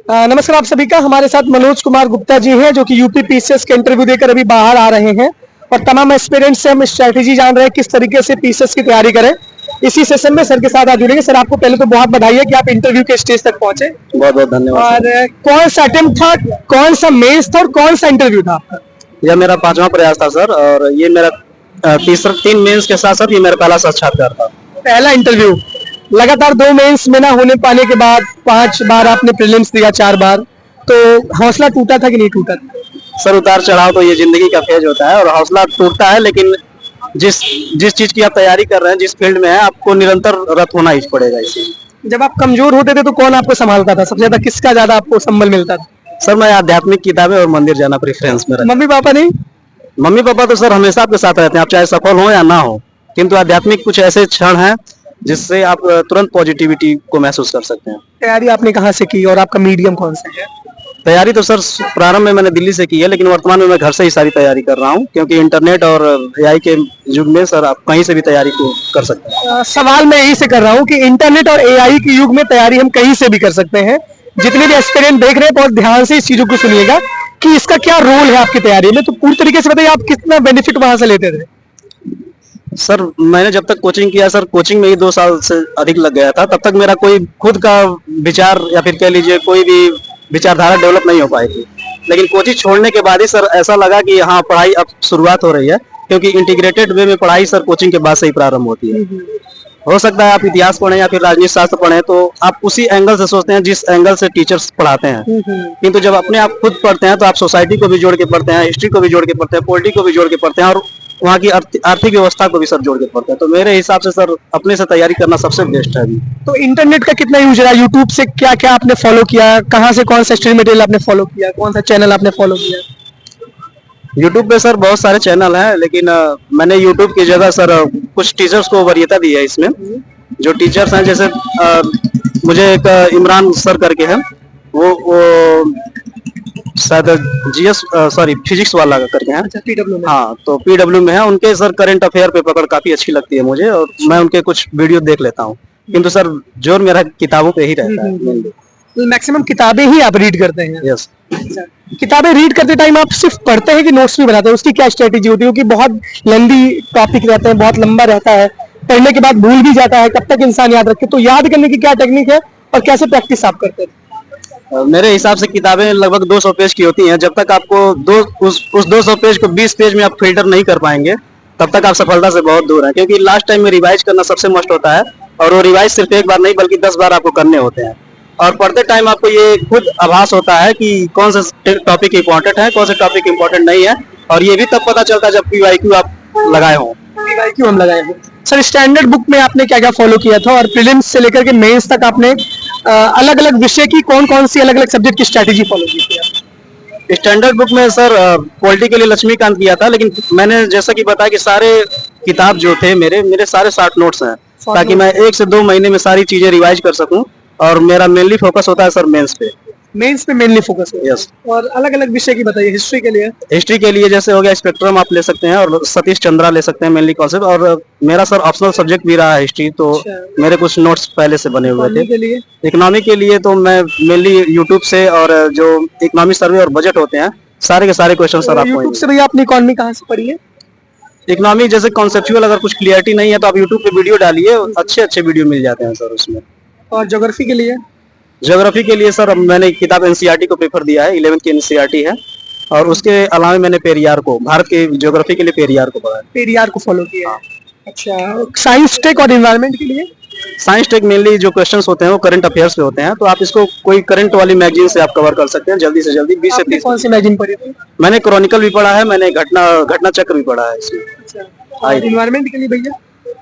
नमस्कार आप सभी का। हमारे साथ मनोज कुमार गुप्ता जी हैं जो कि यूपी पीसीएस के इंटरव्यू देकर अभी बाहर आ रहे हैं और तमाम एस्पिरेंट्स से हम स्ट्रैटेजी जान रहे हैं किस तरीके से पीसीएस की तैयारी करें। इसी सेशन में सर के साथ आज जुड़ेंगे। सर आपको पहले तो बहुत बधाई है कि आप इंटरव्यू के स्टेज तक पहुंचे। बहुत बहुत धन्यवाद। और कौन सा अटेम्प्ट था, कौन सा मेंस था और कौन सा इंटरव्यू था आपका? यह मेरा 5वां प्रयास था सर, और ये मेरा तीसरा 3 मेंस के साथ साथ ये मेरा पहला साक्षात्कार था। पहला इंटरव्यू। लगातार 2 मेंस में ना होने पाने के बाद 5 बार आपने प्रीलिम्स दिया, 4 बार, तो हौसला टूटा था कि नहीं टूटा था? सर उतार चढ़ाव तो ये जिंदगी का फेज होता है और हौसला टूटता है, लेकिन जिस जिस चीज की आप तैयारी कर रहे हैं, जिस फील्ड में है, आपको निरंतर रत होना ही पड़ेगा इसी। जब आप कमजोर होते थे तो कौन आपको संभालता था? सबसे ज्यादा किसका ज्यादा आपको संबल मिलता था? सर मैं आध्यात्मिक किताबें और मंदिर जाना प्रेफरेंस में रखता मम्मी पापा नहीं? हूं। मम्मी पापा तो सर हमेशा आपके साथ रहते हैं, आप चाहे सफल हो या ना हो, किंतु आध्यात्मिक कुछ ऐसे क्षण हैं जिससे आप तुरंत पॉजिटिविटी को महसूस कर सकते हैं। तैयारी आपने कहाँ से की और आपका मीडियम कौन सा है? तैयारी तो सर प्रारंभ में मैंने दिल्ली से की है, लेकिन वर्तमान में मैं घर से ही सारी तैयारी कर रहा हूं, क्योंकि इंटरनेट और एआई के युग में सर आप कहीं से भी तैयारी को कर सकते हैं। सवाल मैं यही से कर रहा हूँ कि इंटरनेट और एआई के युग में तैयारी हम कहीं से भी कर सकते हैं। जितने भी एस्पिरेंट देख रहे हैं बहुत ध्यान से इस चीजों को सुनिएगा कि इसका क्या रोल है आपकी तैयारी में। तो पूरी तरीके से बताइए आप कितना बेनिफिट वहां से लेते थे? सर मैंने जब तक कोचिंग किया सर, कोचिंग में ही 2 साल से अधिक लग गया था, तब तक मेरा कोई खुद का विचार या फिर कह लीजिए कोई भी विचारधारा डेवलप नहीं हो पाई थी। लेकिन कोचिंग छोड़ने के बाद ही सर ऐसा लगा कि हाँ पढ़ाई अब शुरुआत हो रही है, क्योंकि इंटीग्रेटेड वे में पढ़ाई सर कोचिंग के बाद से ही प्रारंभ होती है। हो सकता है आप इतिहास पढ़ें या फिर राजनीति शास्त्र पढ़ें तो आप उसी एंगल से सोचते हैं जिस एंगल से टीचर्स पढ़ाते हैं, किंतु जब अपने आप खुद पढ़ते हैं तो आप सोसाइटी को भी जोड़ के पढ़ते हैं, हिस्ट्री को भी जोड़ के पढ़ते हैं, पॉलिटी को भी जोड़ के पढ़ते हैं और वहाँ की आर्थिक व्यवस्था को भी सर जोड़ के पढ़ते हैं। तो मेरे हिसाब से सर अपने से तैयारी करना सबसे बेस्ट है अभी। तो इंटरनेट का कितना यूज रहा? यूट्यूब से क्या क्या आपने फॉलो किया? कहाँ से कौन सा स्टडी मटेरियल आपने फॉलो किया? कौन सा चैनल आपने फॉलो किया? यूट्यूब पे सर बहुत सारे चैनल हैं, लेकिन मैंने यूट्यूब की जगह सर कुछ टीचर्स को वरीयता दी है इसमें। जो टीचर्स हैं जैसे मुझे एक इमरान सर करके हैं, वो शायद जीएस सॉरी फिजिक्स वाला करके हैं। अच्छा, पीडब्ल्यू में। हाँ तो पीडब्ल्यू में है। उनके सर करंट अफेयर पे पकड़ काफी अच्छी लगती है मुझे और मैं उनके कुछ वीडियो देख लेता हूँ, किंतु सर जोर मेरा किताबों पे ही रहता है। मैक्सिमम किताबें ही आप रीड करते हैं? यस। किताबें रीड करते टाइम आप सिर्फ पढ़ते हैं कि नोट्स भी बनाते हैं? उसकी क्या स्ट्रेटेजी होती है? क्योंकि बहुत लंबी टॉपिक रहते हैं, बहुत लंबा रहता है, पढ़ने के बाद भूल भी जाता है, कब तक इंसान याद रखे? तो याद करने की क्या टेक्निक है और कैसे प्रैक्टिस आप करते हैं? मेरे हिसाब से किताबें लगभग 200 पेज की होती हैं। जब तक आपको उस 200 पेज को 20 पेज में आप फिल्टर नहीं कर पाएंगे, तब तक आप सफलता से बहुत दूर हैं, क्योंकि लास्ट टाइम में रिवाइज करना सबसे मस्ट होता है और वो रिवाइज सिर्फ एक बार नहीं बल्कि 10 बार आपको करने होते हैं। और पढ़ते टाइम आपको ये खुद आभास होता है कि कौन सा टॉपिक इंपॉर्टेंट है, कौन सा टॉपिक इंपॉर्टेंट नहीं है, और ये भी तब पता चलता है जब पीवाईक्यू आप लगाए हों। पीवाईक्यू हम लगाए हैं। सर स्टैंडर्ड बुक में आपने क्या क्या फॉलो किया था और प्रीलिम्स से लेकर के मेंस तक आपने अलग अलग विषय की कौन कौन सी अलग अलग सब्जेक्ट की स्ट्रेटेजी फॉलो की थी? स्टैंडर्ड बुक में सर पॉलिटी के लिए लक्ष्मीकांत किया था, लेकिन मैंने जैसा कि बताया कि सारे किताब जो थे मेरे सारे 60 नोट्स हैं, ताकि मैं 1 से 2 महीने में सारी चीजें रिवाइज कर सकूं। और मेरा मेनली फोकस होता है सर मेंस पे। मेंस पे मेनली फोकस है? यस। और अलग अलग विषय की बताइए। हिस्ट्री के लिए? हिस्ट्री के लिए जैसे हो गया स्पेक्ट्रम आप ले सकते हैं और सतीश चंद्रा ले सकते हैं मेनली कॉन्सेप्ट, और मेरा सर ऑप्शनल सब्जेक्ट भी रहा है हिस्ट्री, तो मेरे कुछ नोट्स पहले से बने हुए थे। इकोनॉमी के लिए तो मैं मेनली यूट्यूब से, और जो इकोनॉमी सर्वे और बजट होते हैं सारे के सारे क्वेश्चन सर आपको यूट्यूब से। भैया आपने इकोनॉमी कहाँ से पढ़ी है? इकोनॉमी जैसे कॉन्सेप्चुअल अगर कुछ क्लियरिटी नहीं है तो आप यूट्यूब पे वीडियो डालिए, अच्छे अच्छे वीडियो मिल जाते हैं सर उसमें। और ज्योग्राफी के लिए? ज्योग्राफी के लिए सर मैंने किताब एनसीईआरटी को प्रेफर दिया है, 11th की एनसीईआरटी है, और उसके अलावा मैंने पेरियार को, भारत के ज्योग्राफी के लिए पेरियार को पढ़ा है। पेरियार को फॉलो किया है। अच्छा, साइंस टेक और एनवायरनमेंट के लिए? साइंस टेक मेनली जो क्वेश्चंस होते हैं वो करंट अफेयर्स पे होते हैं, तो आप इसको कोई करंट वाली मैगजीन से आप कवर कर सकते हैं जल्दी से जल्दी। 20 से 30। कौन सी मैगजीन पढ़ी थी? मैंने क्रॉनिकल भी पढ़ा है, मैंने घटना चक्र भी पढ़ा है इसमें। अच्छा, एनवायरनमेंट के लिए भैया?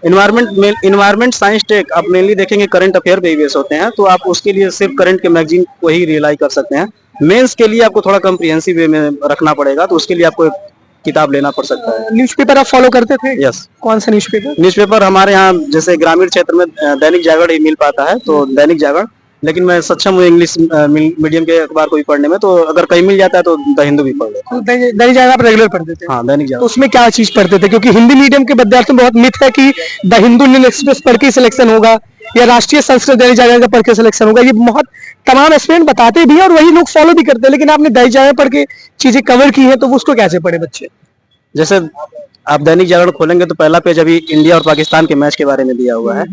इन्वायरमेंट साइंस टेक आप मेनली देखेंगे करंट अफेयर पे ही बेस होते हैं, तो आप उसके लिए सिर्फ करंट के मैगजीन को ही रियलाइज कर सकते हैं। मेंस के लिए आपको थोड़ा कॉम्प्रिहेंसिव वे में रखना पड़ेगा, तो उसके लिए आपको किताब लेना पड़ सकता है। न्यूज़पेपर आप फॉलो करते थे? यस। कौन सा न्यूज़पेपर? न्यूज़पेपर हमारे यहाँ जैसे ग्रामीण क्षेत्र में दैनिक जागरण ही मिल पाता है, तो दैनिक जागरण, लेकिन मैं सक्षम हूँ इंग्लिश मीडियम के अखबार को भी पढ़ने में, तो अगर कहीं मिल जाता है तो द हिंदू भी पढ़ लेता हूँ। तो दैनिक जागरण आप रेगुलर पढ़ते थे? हाँ, दैनिक तो जागरण। उसमें क्या चीज पढ़ते थे? क्योंकि हिंदी मीडियम के विद्यार्थियों में बहुत मिथ है कि द हिंदू इंडियन एक्सप्रेस पढ़ के सिलेक्शन होगा या राष्ट्रीय संस्कृत दैनिक जागरण का पढ़ के सिलेक्शन होगा। ये बहुत तमाम एस्पिरेंट बताते भी हैं और वही लोग फॉलो भी करते हैं, लेकिन आपने दैनिक जागरण पढ़ के चीजें कवर की है, तो वो उसको कैसे पढ़े बच्चे? जैसे आप दैनिक जागरण खोलेंगे तो पहला पेज अभी इंडिया और पाकिस्तान के मैच के बारे में दिया हुआ है,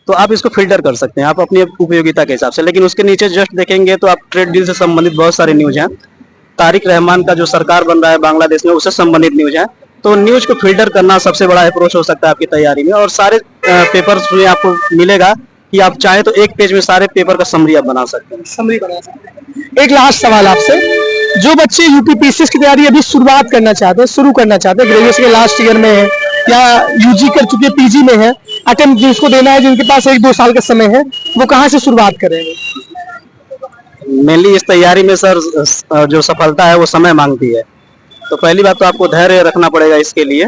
तो आप इसको फिल्टर कर सकते हैं आप अपनी उपयोगिता के हिसाब से। लेकिन उसके नीचे जस्ट देखेंगे तो आप ट्रेड डील से संबंधित बहुत सारी न्यूज हैं, तारिक रहमान का जो सरकार बन रहा है बांग्लादेश में उससे संबंधित न्यूज है। तो न्यूज को फिल्टर करना सबसे बड़ा अप्रोच हो सकता है आपकी तैयारी में, और सारे पेपर्स में आपको मिलेगा कि आप चाहे तो एक पेज में सारे पेपर का समरी आप बना सकते हैं। समरी बना सकते हैं। एक लास्ट सवाल आपसे, जो बच्चे यूपीपीसीएस की तैयारी अभी शुरुआत करना चाहते हैं, शुरू करना चाहते हैं, ग्रेजुएशन के लास्ट ईयर में है या यूजी कर चुके पीजी में है, अटेम्प्ट जिसको देना है, जिनके पास 1-2 साल का समय है, वो कहाँ से शुरुआत करेंगे? मेनली इस तैयारी में सर जो सफलता है वो समय मांगती है। तो पहली बात तो आपको धैर्य रखना पड़ेगा इसके लिए,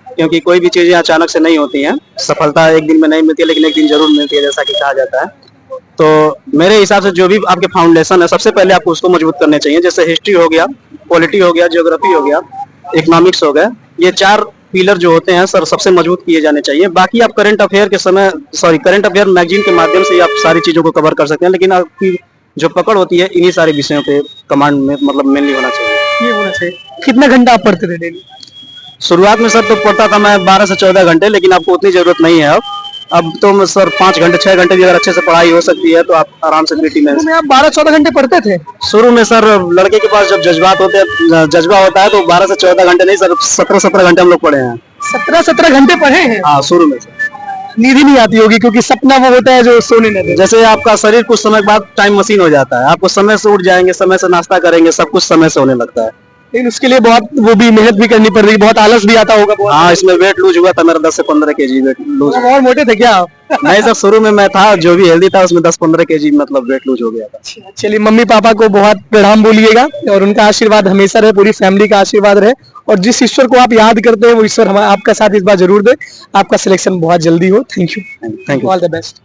क्योंकि कोई भी चीजें अचानक से नहीं होती हैं। सफलता एक दिन में नहीं मिलती है, लेकिन एक दिन जरूर मिलती है, जैसा कि कहा जाता है। तो मेरे हिसाब से जो भी आपके फाउंडेशन है, सबसे पहले आपको उसको मजबूत करने चाहिए। जैसे हिस्ट्री हो गया, पॉलिटी हो गया, ज्योग्राफी हो गया, इकोनॉमिक्स हो गया, ये 4 पिलर जो होते हैं सर सबसे मजबूत किए जाने चाहिए। बाकी आप करंट अफेयर मैगजीन के माध्यम से आप सारी चीजों को कवर कर सकते हैं, लेकिन आपकी जो पकड़ होती है इन्हीं सारे विषयों पे कमांड में मतलब मेनली होना चाहिए। ये होना चाहिए। कितना घंटा आप पढ़ते थे डेली? शुरुआत में सर तो पढ़ता था मैं 12 से 14 घंटे, लेकिन आपको उतनी जरूरत नहीं है अब तो सर 5 घंटे 6 घंटे भी अगर अच्छे से पढ़ाई हो सकती है तो आप आराम से पीटी में। शुरू में आप 12-14 घंटे पढ़ते थे? शुरू में सर लड़के के पास जब जज्बा होता है तो 12 से 14 घंटे नहीं सर 17 घंटे हम लोग पढ़े हैं। 17 घंटे पढ़े हैं? हाँ, शुरू में सर। नींद ही नहीं आती होगी, क्योंकि सपना वो होता है जो सोने न दे। जैसे आपका शरीर कुछ समय बाद टाइम मशीन हो जाता है, आपको समय से उठ जाएंगे, समय से नाश्ता करेंगे, सब कुछ समय से होने लगता है। लेकिन उसके लिए बहुत वो भी मेहनत भी करनी पड़ रही है, बहुत आलस भी आता होगा बहुत। हाँ, इसमें वेट लूज हुआ था मेरा 10 से 15 केजी वेट लूज। और मोटे थे क्या आप? नहीं सर, शुरू में मैं था जो भी हेल्दी था उसमें 10-15 केजी मतलब वेट लूज हो गया था। चलिए, मम्मी पापा को बहुत प्रणाम बोलिएगा और उनका आशीर्वाद हमेशा रहे, पूरी फैमिली का आशीर्वाद रहे, और जिस ईश्वर को आप याद करते हैं वो ईश्वर आपका साथ इस बार जरूर दे। आपका सिलेक्शन बहुत जल्दी हो। Thank you, thank you. All the best.